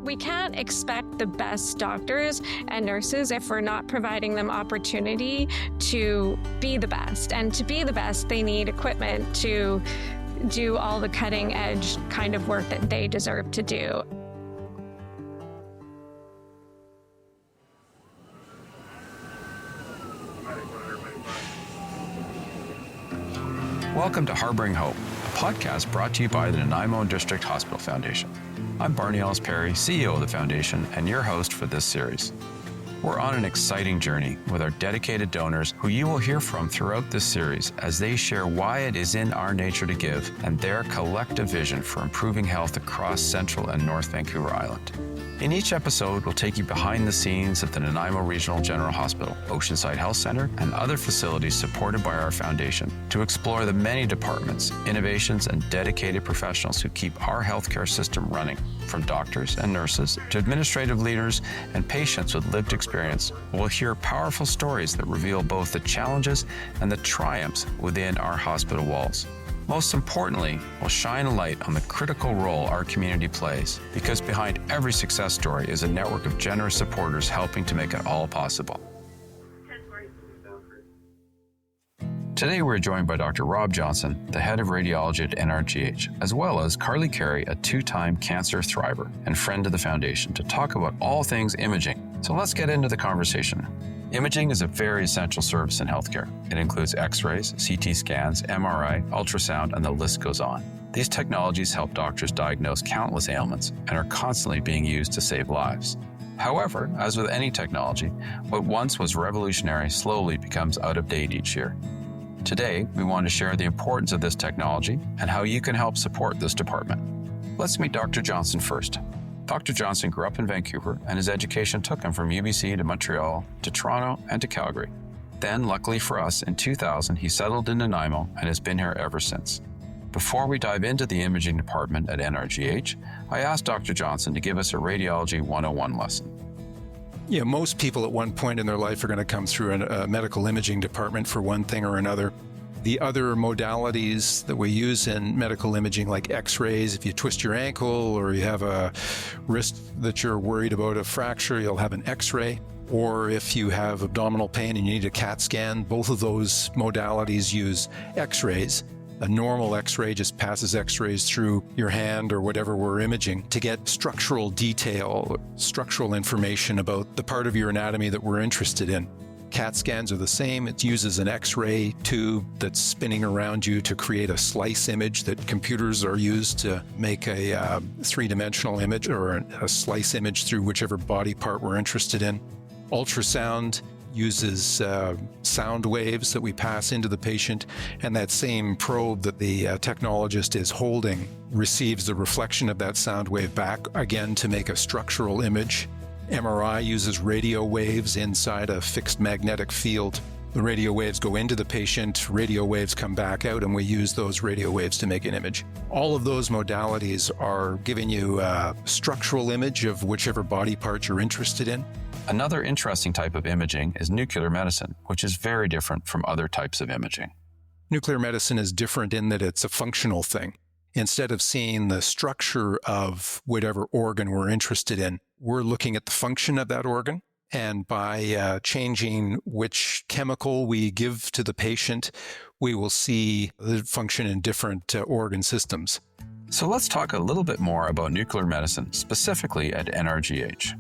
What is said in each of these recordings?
We can't expect the best doctors and nurses if we're not providing them opportunity to be the best. And to be the best, they need equipment to do all the cutting edge kind of work that they deserve to do. Welcome to Harbouring Hope, a podcast brought to you by the Nanaimo District Hospital Foundation. I'm Barney Ellis, CEO of the foundation, and your host for this series. We're on an exciting journey with our dedicated donors who you will hear from throughout this series as they share why it is in our nature to give and their collective vision for improving health across Central and North Vancouver Island. In each episode, we'll take you behind the scenes at the Nanaimo Regional General Hospital, Oceanside Health Centre, and other facilities supported by our foundation to explore the many departments, innovations, and dedicated professionals who keep our healthcare system running, from doctors and nurses to administrative leaders and patients with lived experience. We'll hear powerful stories that reveal both the challenges and the triumphs within our hospital walls. Most importantly, we'll shine a light on the critical role our community plays, because behind every success story is a network of generous supporters helping to make it all possible. Today we're joined by Dr. Rob Johnson, the head of radiology at NRGH, as well as Carly Carey, a two-time cancer thriver and friend of the foundation, to talk about all things imaging. So let's get into the conversation. Imaging is a very essential service in healthcare. It includes X-rays, CT scans, MRI, ultrasound, and the list goes on. These technologies help doctors diagnose countless ailments and are constantly being used to save lives. However, as with any technology, what once was revolutionary slowly becomes out of date each year. Today, we want to share the importance of this technology and how you can help support this department. Let's meet Dr. Johnson first. Dr. Johnson grew up in Vancouver, and his education took him from UBC to Montreal to Toronto and to Calgary. Then, luckily for us, in 2000, he settled in Nanaimo and has been here ever since. Before we dive into the imaging department at NRGH, I asked Dr. Johnson to give us a Radiology 101 lesson. Yeah, most people at one point in their life are going to come through a medical imaging department for one thing or another. The other modalities that we use in medical imaging, like X-rays, if you twist your ankle or you have a wrist that you're worried about a fracture, you'll have an X-ray. Or if you have abdominal pain and you need a CAT scan, both of those modalities use X-rays. A normal X-ray just passes X-rays through your hand or whatever we're imaging to get structural detail, structural information about the part of your anatomy that we're interested in. CAT scans are the same. It uses an X-ray tube that's spinning around you to create a slice image that computers are used to make a three-dimensional image or a slice image through whichever body part we're interested in. Ultrasound uses sound waves that we pass into the patient, and that same probe that the technologist is holding receives the reflection of that sound wave back again to make a structural image. MRI uses radio waves inside a fixed magnetic field. The radio waves go into the patient, radio waves come back out, and we use those radio waves to make an image. All of those modalities are giving you a structural image of whichever body part you're interested in. Another interesting type of imaging is nuclear medicine, which is very different from other types of imaging. Nuclear medicine is different in that it's a functional thing. Instead of seeing the structure of whatever organ we're interested in, we're looking at the function of that organ. And by changing which chemical we give to the patient, we will see the function in different organ systems. So let's talk a little bit more about nuclear medicine, specifically at NRGH.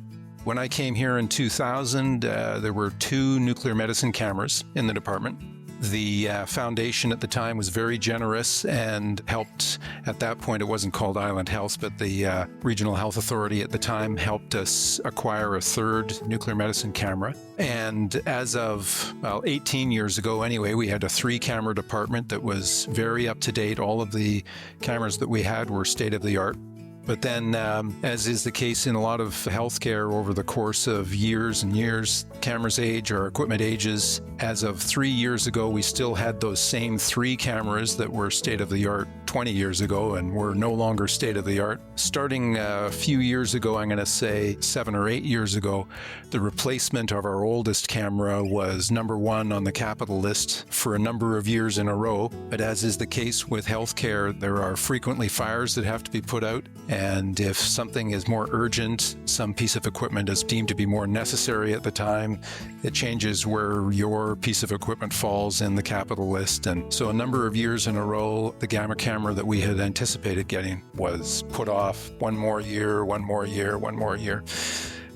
When I came here in 2000, there were 2 nuclear medicine cameras in the department. The foundation at the time was very generous and helped. At that point, it wasn't called Island Health, but the Regional Health Authority at the time helped us acquire a 3rd nuclear medicine camera. And as of, 18 years ago anyway, we had a 3-camera department that was very up to date. All of the cameras that we had were state-of-the-art. But then, as is the case in a lot of healthcare over the course of years and years, cameras age, our equipment ages. As of 3 years ago, we still had those same 3 cameras that were state-of-the-art 20 years ago and were no longer state-of-the-art. Starting a few years ago, I'm going to say 7 or 8 years ago, the replacement of our oldest camera was number one on the capital list for a number of years in a row. But as is the case with healthcare, there are frequently fires that have to be put out. And if something is more urgent, some piece of equipment is deemed to be more necessary at the time, it changes where your piece of equipment falls in the capital list. And so a number of years in a row, the gamma camera that we had anticipated getting was put off one more year.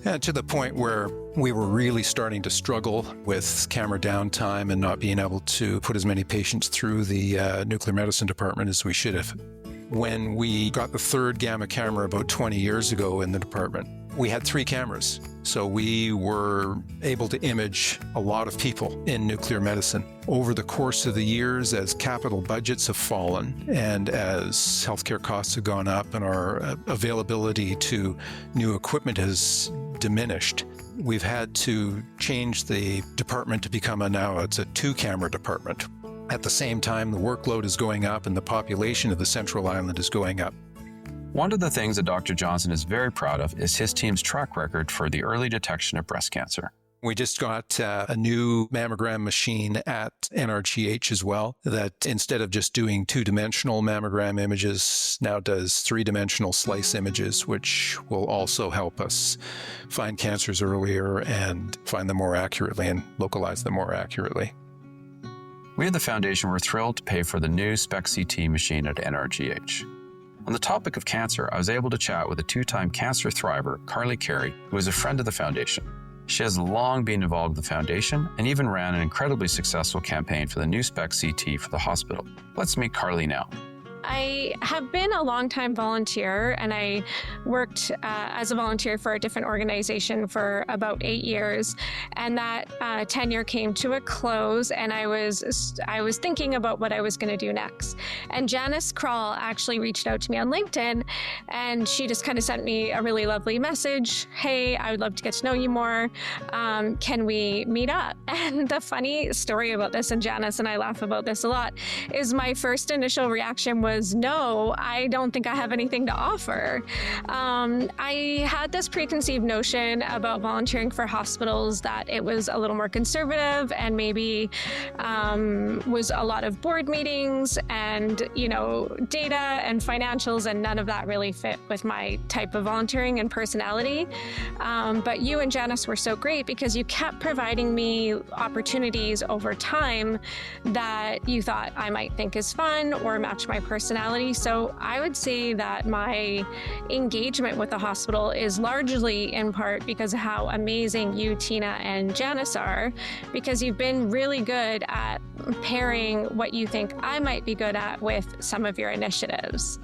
And to the point where we were really starting to struggle with camera downtime and not being able to put as many patients through the nuclear medicine department as we should have. When we got the third gamma camera about 20 years ago in the department, we had 3 cameras. So we were able to image a lot of people in nuclear medicine. Over the course of the years, as capital budgets have fallen and as healthcare costs have gone up and our availability to new equipment has diminished, we've had to change the department to become it's a 2-camera department. At the same time, the workload is going up and the population of the Central Island is going up. One of the things that Dr. Johnson is very proud of is his team's track record for the early detection of breast cancer. We just got a new mammogram machine at NRGH as well that instead of just doing 2-dimensional mammogram images, now does 3-dimensional slice images, which will also help us find cancers earlier and find them more accurately and localize them more accurately. We at the Foundation were thrilled to pay for the new SpecCT machine at NRGH. On the topic of cancer, I was able to chat with a 2-time cancer thriver, Carly Carey, who is a friend of the Foundation. She has long been involved with the Foundation and even ran an incredibly successful campaign for the new SpecCT for the hospital. Let's meet Carly now. I have been a longtime volunteer, and I worked as a volunteer for a different organization for about 8 years. And that tenure came to a close, and I was thinking about what I was going to do next. And Janice Kroll actually reached out to me on LinkedIn, and she just kind of sent me a really lovely message. Hey, I would love to get to know you more. Can we meet up? And the funny story about this, and Janice and I laugh about this a lot, is my first initial reaction was, no, I don't think I have anything to offer. I had this preconceived notion about volunteering for hospitals that it was a little more conservative and maybe was a lot of board meetings and, data and financials, and none of that really fit with my type of volunteering and personality. But you and Janice were so great because you kept providing me opportunities over time that you thought I might think is fun or match my personality. So I would say that my engagement with the hospital is largely in part because of how amazing you, Tina, and Janice are, because you've been really good at pairing what you think I might be good at with some of your initiatives.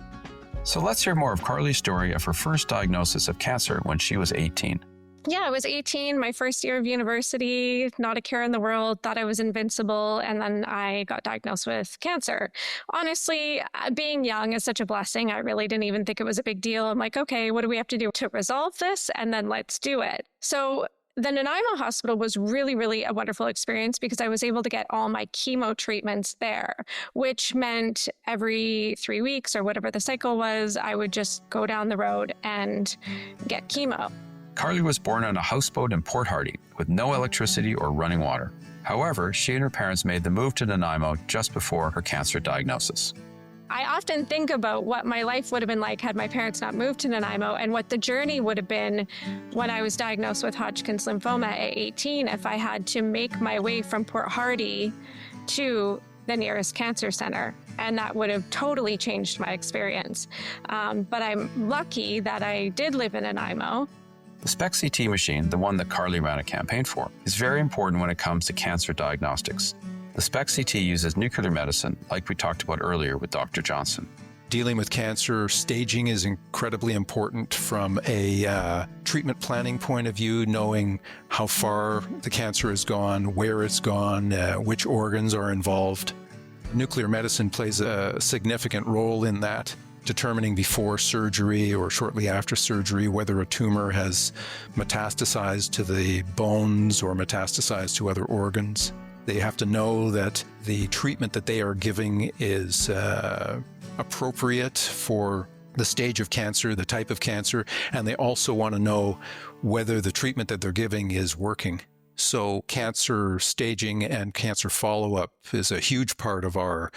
So let's hear more of Carly's story of her first diagnosis of cancer when she was 18. Yeah, I was 18, my first year of university, not a care in the world, thought I was invincible, and then I got diagnosed with cancer. Honestly, being young is such a blessing. I really didn't even think it was a big deal. I'm like, okay, what do we have to do to resolve this? And then let's do it. So the Nanaimo Hospital was really, really a wonderful experience because I was able to get all my chemo treatments there, which meant every 3 weeks or whatever the cycle was, I would just go down the road and get chemo. Carly was born on a houseboat in Port Hardy with no electricity or running water. However, she and her parents made the move to Nanaimo just before her cancer diagnosis. I often think about what my life would have been like had my parents not moved to Nanaimo, and what the journey would have been when I was diagnosed with Hodgkin's lymphoma at 18 if I had to make my way from Port Hardy to the nearest cancer center. And that would have totally changed my experience. But I'm lucky that I did live in Nanaimo. The SpecCT machine, the one that Carly ran a campaign for, is very important when it comes to cancer diagnostics. The SpecCT uses nuclear medicine, like we talked about earlier with Dr. Johnson. Dealing with cancer, staging is incredibly important from a treatment planning point of view, knowing how far the cancer has gone, where it's gone, which organs are involved. Nuclear medicine plays a significant role in that, determining before surgery or shortly after surgery whether a tumor has metastasized to the bones or metastasized to other organs. They have to know that the treatment that they are giving is appropriate for the stage of cancer, the type of cancer, and they also want to know whether the treatment that they're giving is working. So cancer staging and cancer follow-up is a huge part of our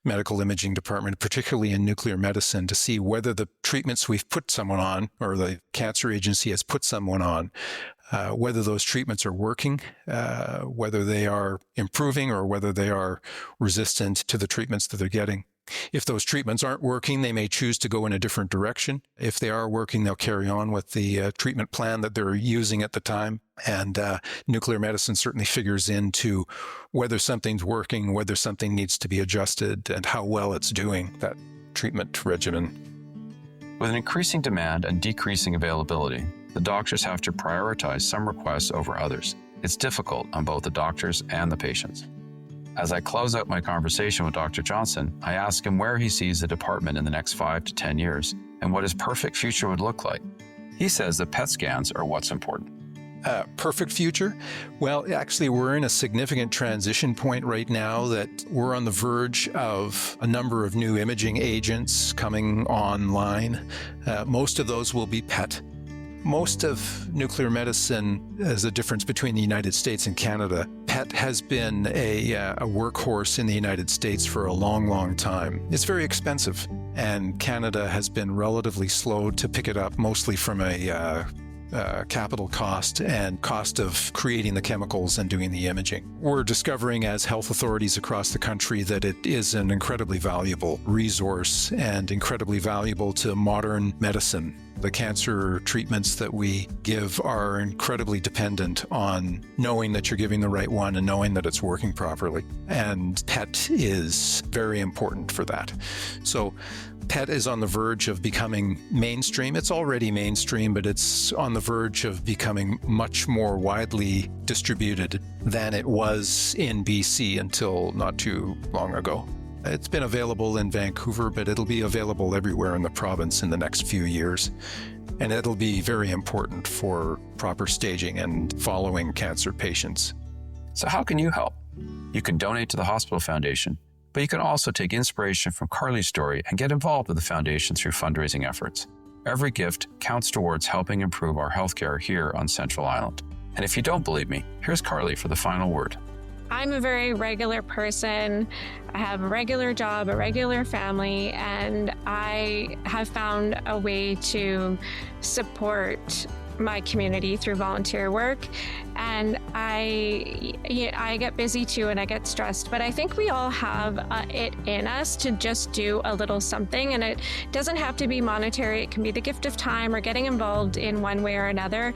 medical imaging department, particularly in nuclear medicine, to see whether the treatments we've put someone on, or the cancer agency has put someone on, whether those treatments are working, whether they are improving, or whether they are resistant to the treatments that they're getting. If those treatments aren't working, they may choose to go in a different direction. If they are working, they'll carry on with the treatment plan that they're using at the time. And nuclear medicine certainly figures into whether something's working, whether something needs to be adjusted, and how well it's doing, that treatment regimen. With an increasing demand and decreasing availability, the doctors have to prioritize some requests over others. It's difficult on both the doctors and the patients. As I close out my conversation with Dr. Johnson, I ask him where he sees the department in the next 5 to 10 years and what his perfect future would look like. He says that PET scans are what's important. Perfect future? Well, actually, we're in a significant transition point right now that we're on the verge of a number of new imaging agents coming online. Most of those will be PET. Most of nuclear medicine is a difference between the United States and Canada. PET has been a workhorse in the United States for a long, long time. It's very expensive, and Canada has been relatively slow to pick it up, mostly from a capital cost and cost of creating the chemicals and doing the imaging. We're discovering as health authorities across the country that it is an incredibly valuable resource and incredibly valuable to modern medicine. The cancer treatments that we give are incredibly dependent on knowing that you're giving the right one and knowing that it's working properly. And PET is very important for that. So PET is on the verge of becoming mainstream. It's already mainstream, but it's on the verge of becoming much more widely distributed than it was in BC until not too long ago. It's been available in Vancouver, but it'll be available everywhere in the province in the next few years. And it'll be very important for proper staging and following cancer patients. So how can you help? You can donate to the Hospital Foundation, but you can also take inspiration from Carly's story and get involved with the foundation through fundraising efforts. Every gift counts towards helping improve our healthcare here on Central Island. And if you don't believe me, here's Carly for the final word. I'm a very regular person. I have a regular job, a regular family, and I have found a way to support my community through volunteer work. And I get busy too, and I get stressed, but I think we all have it in us to just do a little something, and it doesn't have to be monetary. It can be the gift of time or getting involved in one way or another,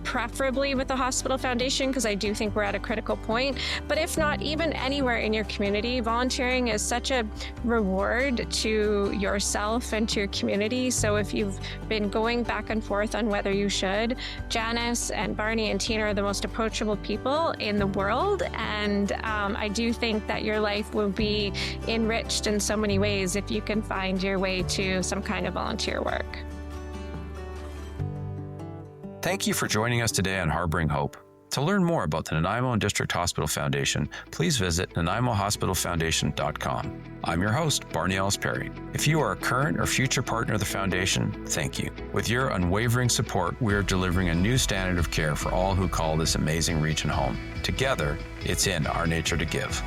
preferably with the Hospital Foundation, because I do think we're at a critical point. But if not, even anywhere in your community, volunteering is such a reward to yourself and to your community. So if you've been going back and forth on whether you should, Janice and Barney and Tina are the most approachable people in the world, and I do think that your life will be enriched in so many ways if you can find your way to some kind of volunteer work. Thank you for joining us today on Harbouring Hope. To learn more about the Nanaimo District Hospital Foundation, please visit nanaimohospitalfoundation.com. I'm your host, Barney Ellis Perry. If you are a current or future partner of the foundation, thank you. With your unwavering support, we are delivering a new standard of care for all who call this amazing region home. Together, it's in our nature to give.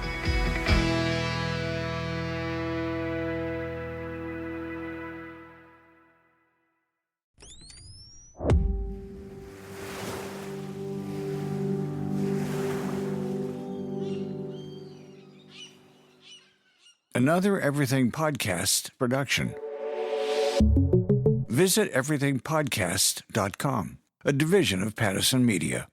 Another Everything Podcast production. Visit everythingpodcast.com, a division of Pattison Media.